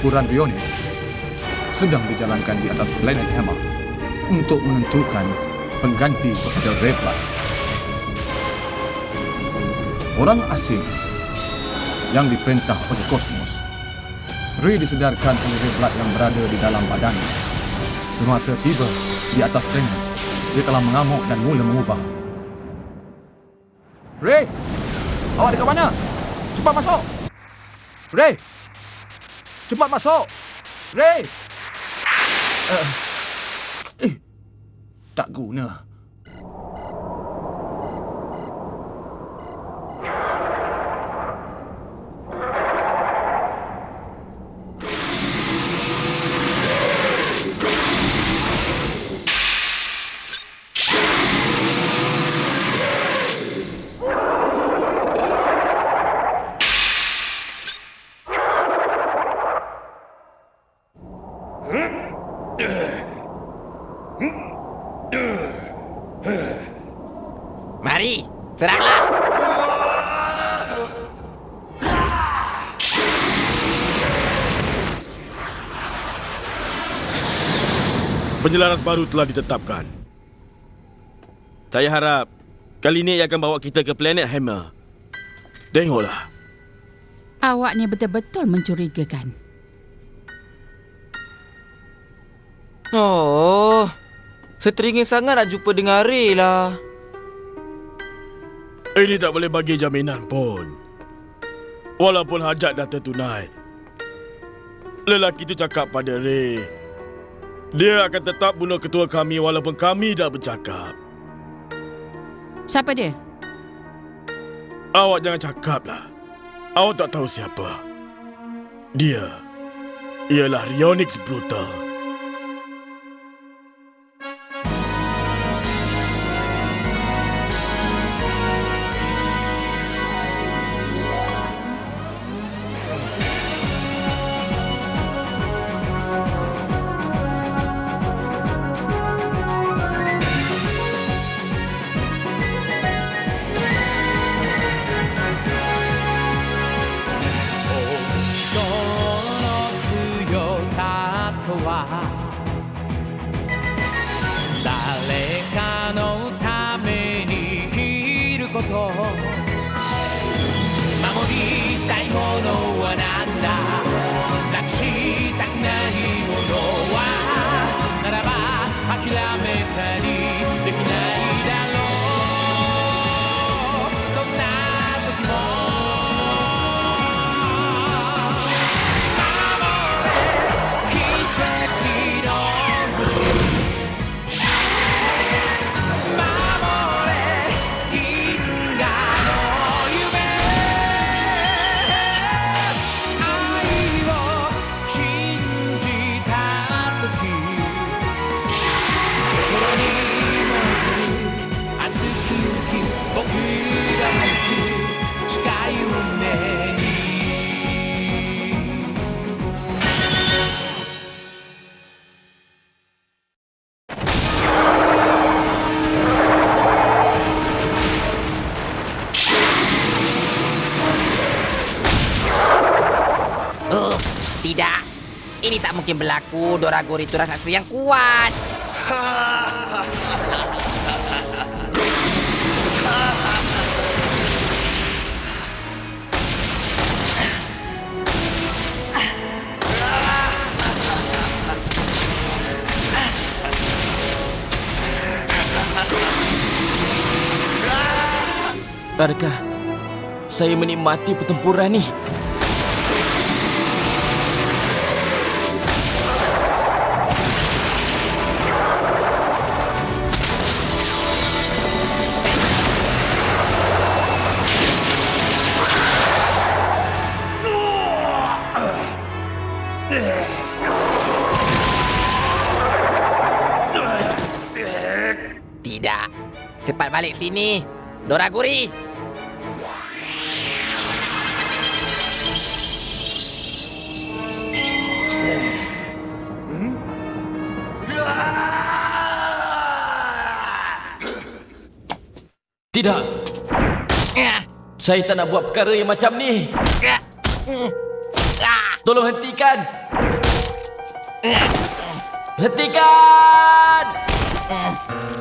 pertempuran Rionik sedang dijalankan di atas planet Hema untuk menentukan pengganti kepada Replas. Orang asing yang diperintah oleh kosmos. Ray disedarkan oleh Reblood yang berada di dalam badannya. Semasa tiba di atas planet, dia telah mengamuk dan mula mengubah. Ray! Awak dekat mana? Cepat masuk! Ray! Cepat masuk! Ray! Tak guna. Mari, seranglah! Penjelaran baru telah ditetapkan. Saya harap kali ini ia akan bawa kita ke planet Hammer. Tengoklah. Awak ni betul-betul mencurigakan. Oh, saya teringin sangat nak jumpa dengan Ray lah. Ini tak boleh bagi jaminan pun. Walaupun hajat dah tertunai, lelaki itu cakap pada Ray, dia akan tetap bunuh ketua kami walaupun kami dah bercakap. Siapa dia? Awak jangan cakaplah. Awak tak tahu siapa. Dia ialah Rionix Brutal. Tidak, ini tak mungkin berlaku. Doragor itu raksasa yang kuat. Adakah saya menikmati pertempuran ni? Tidak, cepat balik sini, Doraguri. Tidak. Saya tak nak buat perkara yang macam ni. Tolong hentikan. Hentikan!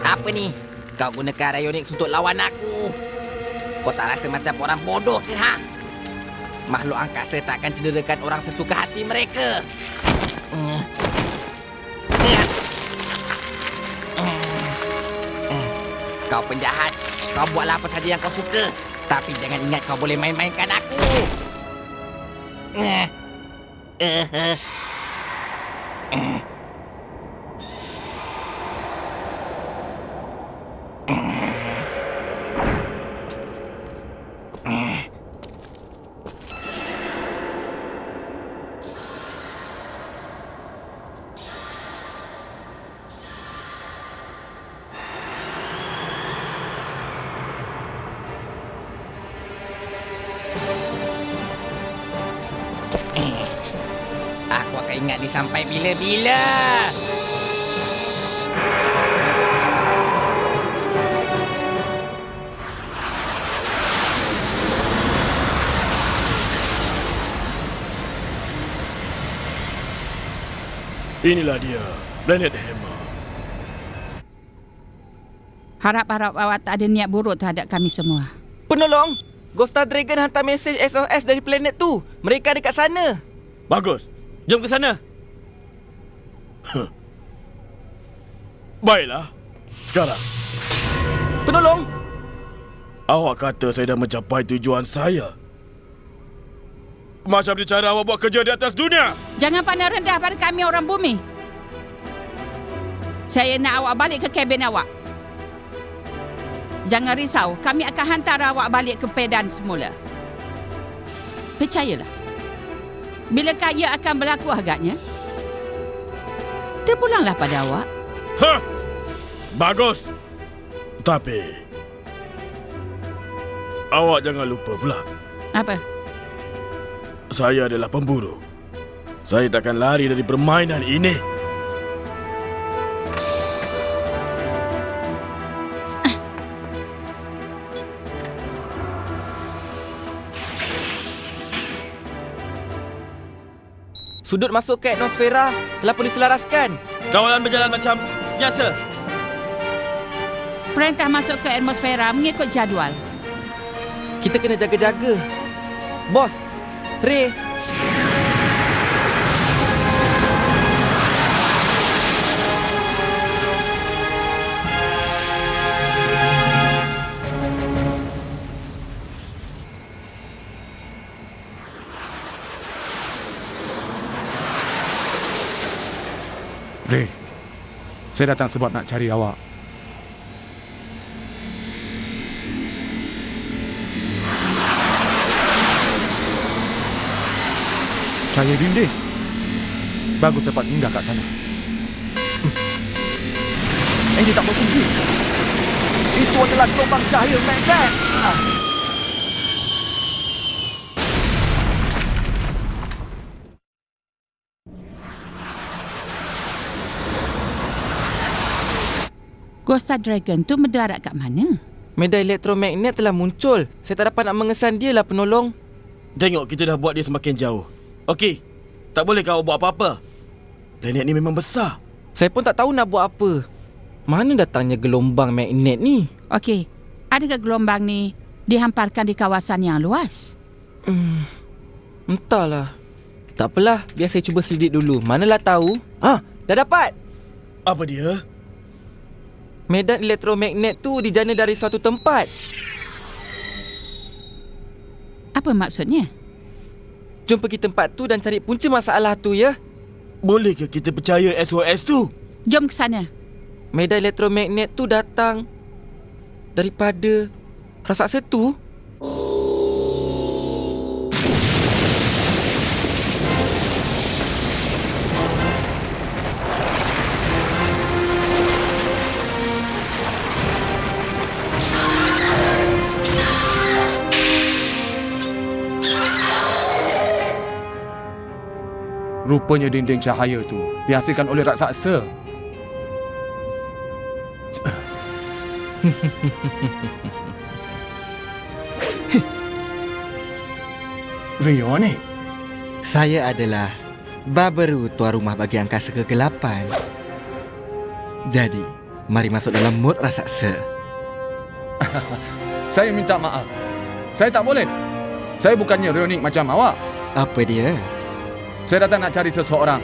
Apa ni? Kau gunakan Rayonix untuk lawan aku? Kau tak rasa macam orang bodoh ke, ha? Makhluk angkasa tak akan cederakan orang sesuka hati mereka. Kau penjahat. Kau buatlah apa saja yang kau suka. Tapi jangan ingat kau boleh main-mainkan aku. Aku akan ingat ni sampai bila-bila. Inilah dia, Planet Hammer. Harap-harap awak tak ada niat buruk terhadap kami semua. Penolong, Ghost Star Dragon hantar mesej SOS dari planet tu. Mereka dekat sana. Bagus. Jom ke sana. Baiklah. Sekarang, Penolong, awak kata saya dah mencapai tujuan saya. Macam mana cara awak buat kerja di atas dunia? Jangan pandang rendah pada kami orang bumi. Saya nak awak balik ke kabin awak. Jangan risau, kami akan hantar awak balik ke Pedan semula. Percayalah. Bilakah ia akan berlaku agaknya? Terpulanglah pada awak. Hah! Bagus. Tapi awak jangan lupa pula, Apa? saya adalah pemburu. Saya takkan lari dari permainan ini. sudut masuk ke atmosfera telah pun diselaraskan. Kawalan berjalan macam biasa. Perintah masuk ke atmosfera mengikut jadual. Kita kena jaga-jaga. Bos, Ray. Ray, saya datang sebab nak cari awak. Cahaya dinding. Bagus dapat singgah kat sana. Ini tak mungkin. Itu adalah gelombang cahaya magnet. Ghost Star Dragon tu mendarat kat mana? Medan elektromagnet telah muncul. Saya tak dapat nak mengesan dia lah, penolong. Tengok, kita dah buat dia semakin jauh. Okey, tak boleh kau buat apa-apa. Planet ni memang besar. Saya pun tak tahu nak buat apa. Mana datangnya gelombang magnet ni? Okey, adakah gelombang ni dihamparkan di kawasan yang luas? Entahlah. Tak apalah, biar saya cuba selidik dulu. Manalah tahu. Dah dapat. Apa dia? Medan elektromagnet tu dijana dari suatu tempat. Apa maksudnya? Jom pergi tempat tu dan cari punca masalah tu, ya? Boleh ke kita percaya SOS tu? Jom ke sana. Medan elektromagnet tu datang daripada raksasa tu. Rupanya dinding cahaya tu dihasilkan oleh raksasa. Saya adalah Baberu tuan rumah bagi angkasa kegelapan. Jadi, mari masuk dalam mood raksasa. Saya minta maaf. Saya tak boleh. Saya bukannya Rionik macam awak. Apa dia? Saya datang nak cari seseorang.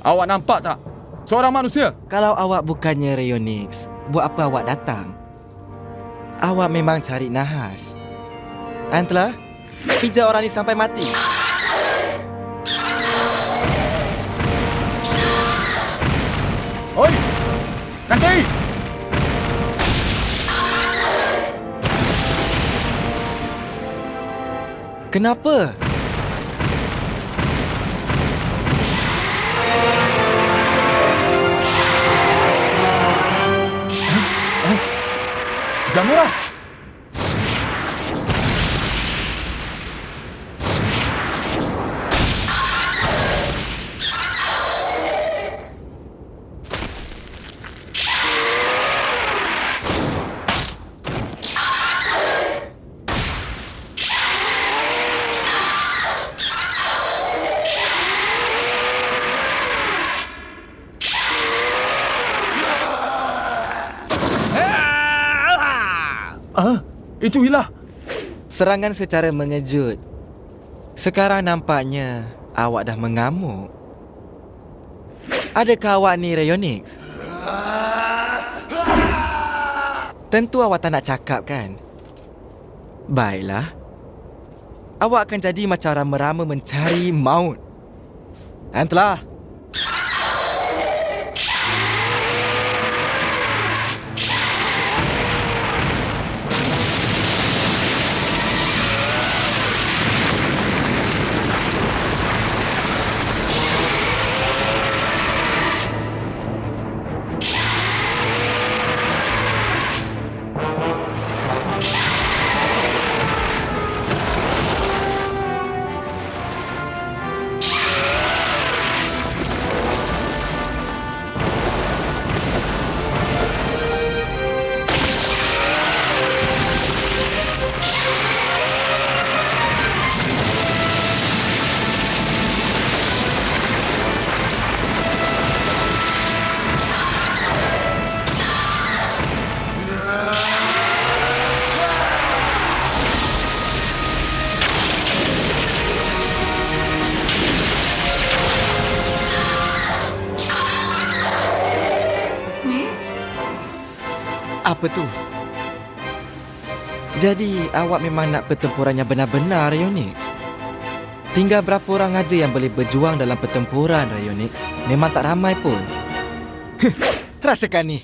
Awak nampak tak? Seorang manusia. Kalau awak bukannya Rayonix, buat apa awak datang? Awak memang cari nahas. Antela, pijak orang ni sampai mati. Oi! Nanti! Kenapa? Gamora! Itu hilah. Serangan secara mengejut. Sekarang nampaknya awak dah mengamuk. Adakah awak ni Rayonix? Tentu awak tak nak cakap kan? Baiklah. Awak akan jadi macam rama-rama mencari maut. Antela. Apa tu? Jadi, awak memang nak pertempuran yang benar-benar, Rayonix? Tinggal berapa orang aja yang boleh berjuang dalam pertempuran, Rayonix? Memang tak ramai pun. Rasakan ni.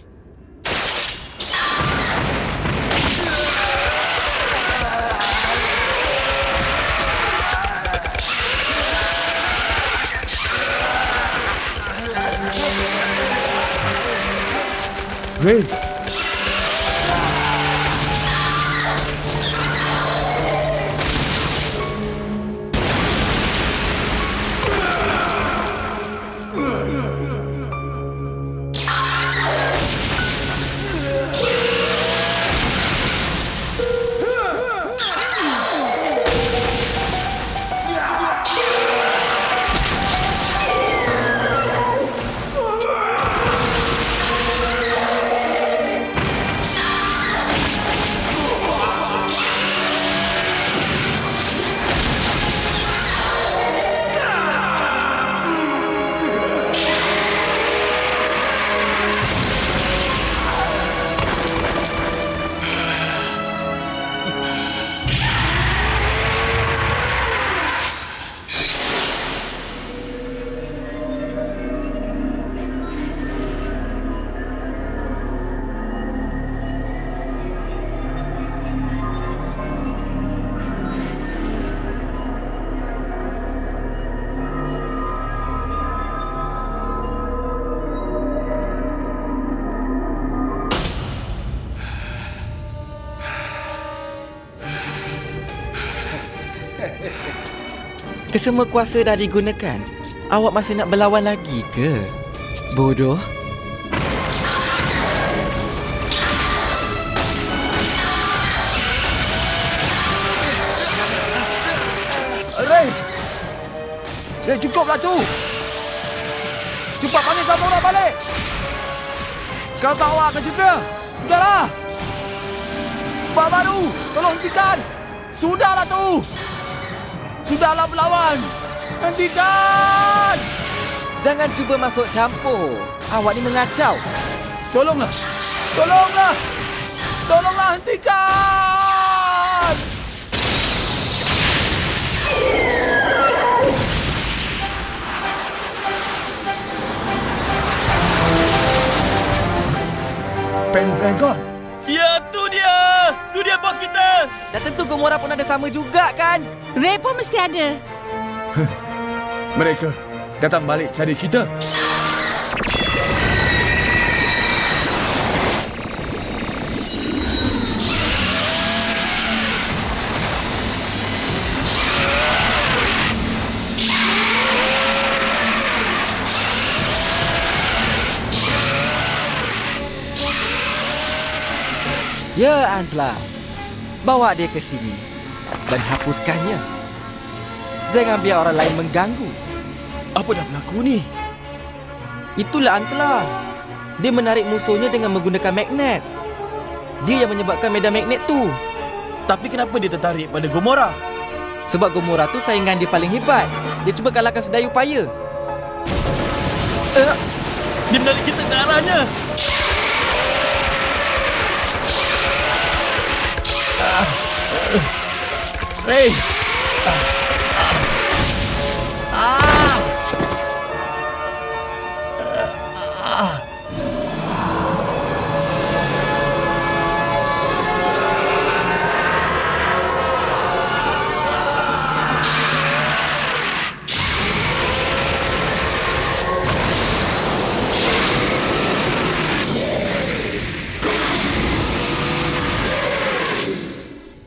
Ray! Kesemua kuasa dah digunakan. Awak masih nak berlawan lagi ke? Bodoh. Ray! Ray, cukuplah tu. Cepat panggil kamu nak balik. Kalau tak awak akan cedera. Sudahlah. Bak baru. Tolong hentikan. Sudahlah tu. Sudahlah berlawan. Hentikan. Jangan cuba masuk campur. Awak ni mengacau. Tolonglah. Tolonglah. Tolonglah hentikan. Pendragon. Ya, tu dia! Tu dia bos kita! Dah tentu Gomora pun ada sama juga kan? Ray pun mesti ada. Mereka datang balik cari kita. Ya, Antla. Bawa dia ke sini dan hapuskannya. Jangan biar orang lain mengganggu. Apa dah berlaku ni? Itulah Antla. Dia menarik musuhnya dengan menggunakan magnet. Dia yang menyebabkan medan magnet tu. Tapi kenapa dia tertarik pada Gomora? Sebab Gomora tu saingan dia paling hebat. Dia cuba kalahkan sedaya upaya. Dia menarik kita ke arahnya. Ray.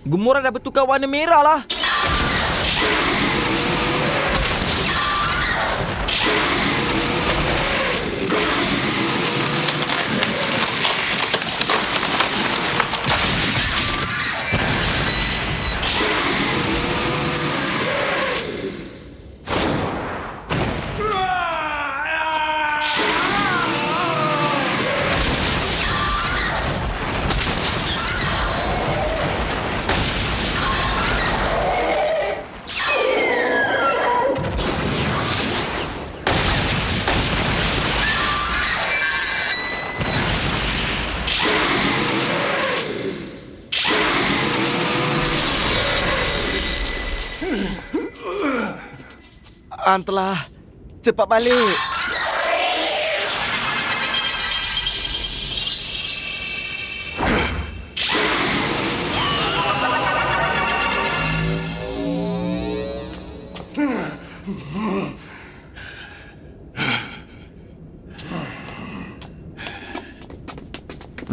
Gomora dah bertukar warna merah lah. Antla, cepat balik.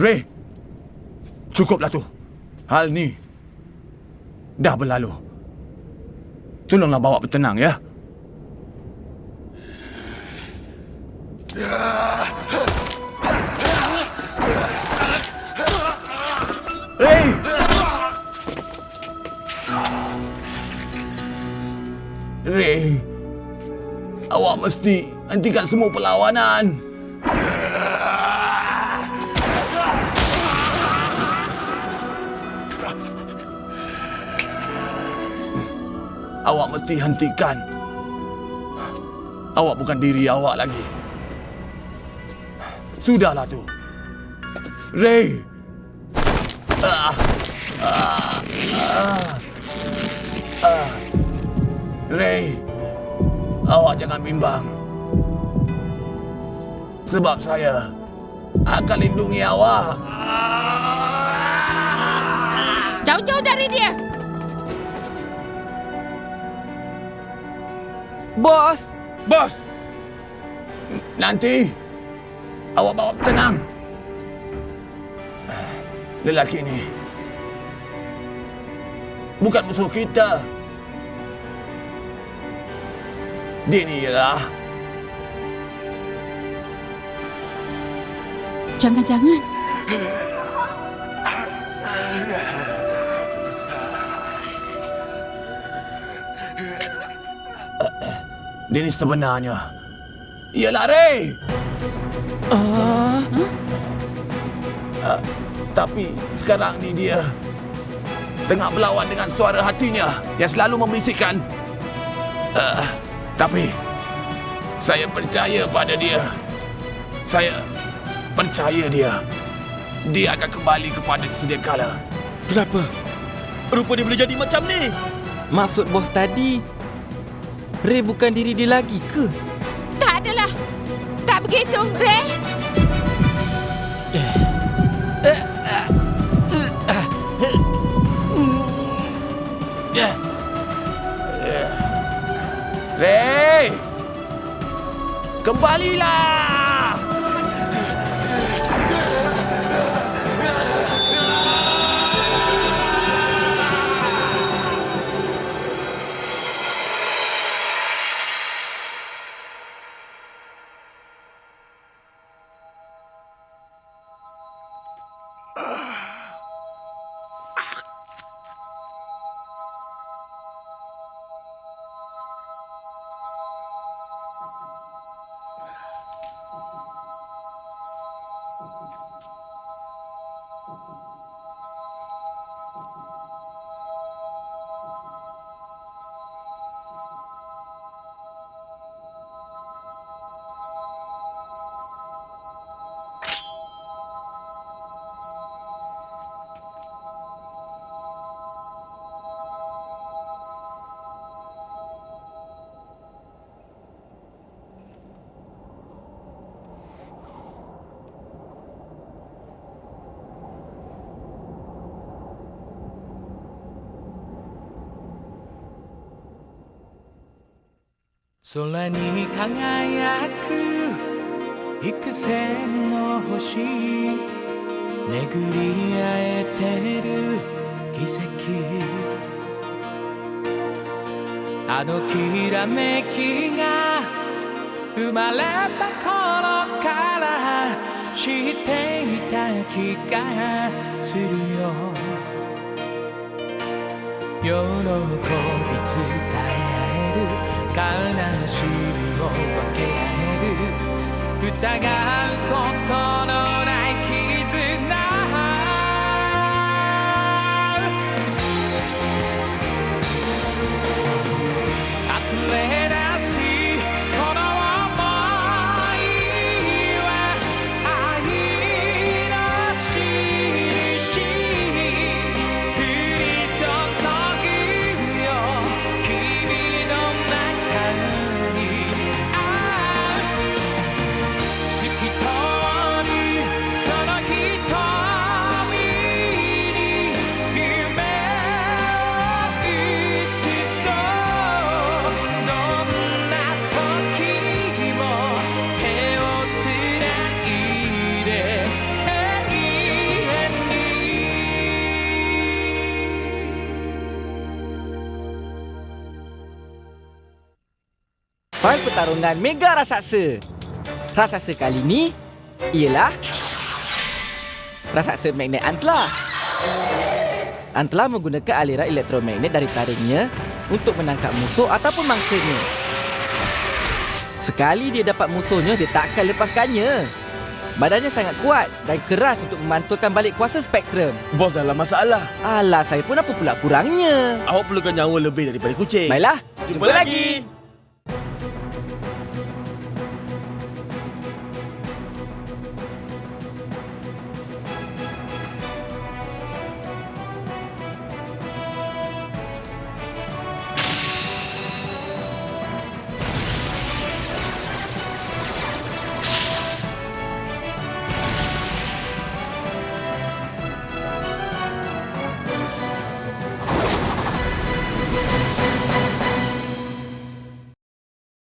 Ray, cukuplah tu. Hal ni dah berlalu. Tolonglah bawa bertenang ya. Ray! Ray, awak mesti hentikan semua perlawanan. Awak mesti hentikan. Awak bukan diri awak lagi. Sudahlah tu. Ray! Ray, awak jangan bimbang. Sebab saya akan lindungi awak. Jauh-jauh dari dia. Bos! Bos! Nanti awak bawa tenang. Lelaki ini bukan musuh kita. Dia ni ialah Jangan-jangan. Dia ni sebenarnya ialah Ray. Tapi sekarang ni dia tengah berlawan dengan suara hatinya yang selalu membisikkan. Tapi saya percaya pada dia. Saya percaya dia. Dia akan kembali kepada sedia kala. Kenapa? Rupa dia boleh jadi macam ni. Maksud bos tadi, Ray bukan diri dia lagi ke? Tak adalah. Tak begitu, Ray. Ray! Kembalilah!空に輝く幾千の星巡り合えてる奇跡あのきらめきが生まれた頃から知っていた気がするよ喜び伝え悲しみを分け合える疑うことのない絆溢れ出すこの想いは愛の印降り注ぐよ君のFail pertarungan Mega Raksasa. Raksasa kali ni ialah Raksasa Magnet Antla. Antla menggunakan aliran elektromagnet dari taringnya untuk menangkap musuh ataupun mangsanya. Sekali dia dapat musuhnya, dia tak akan lepaskannya. Badannya sangat kuat dan keras untuk memantulkan balik kuasa spektrum. Bos dalam masalah. Alah, saya pun apa pula kurangnya. Awak perlukan nyawa lebih daripada kucing. Baiklah, Jumpa lagi.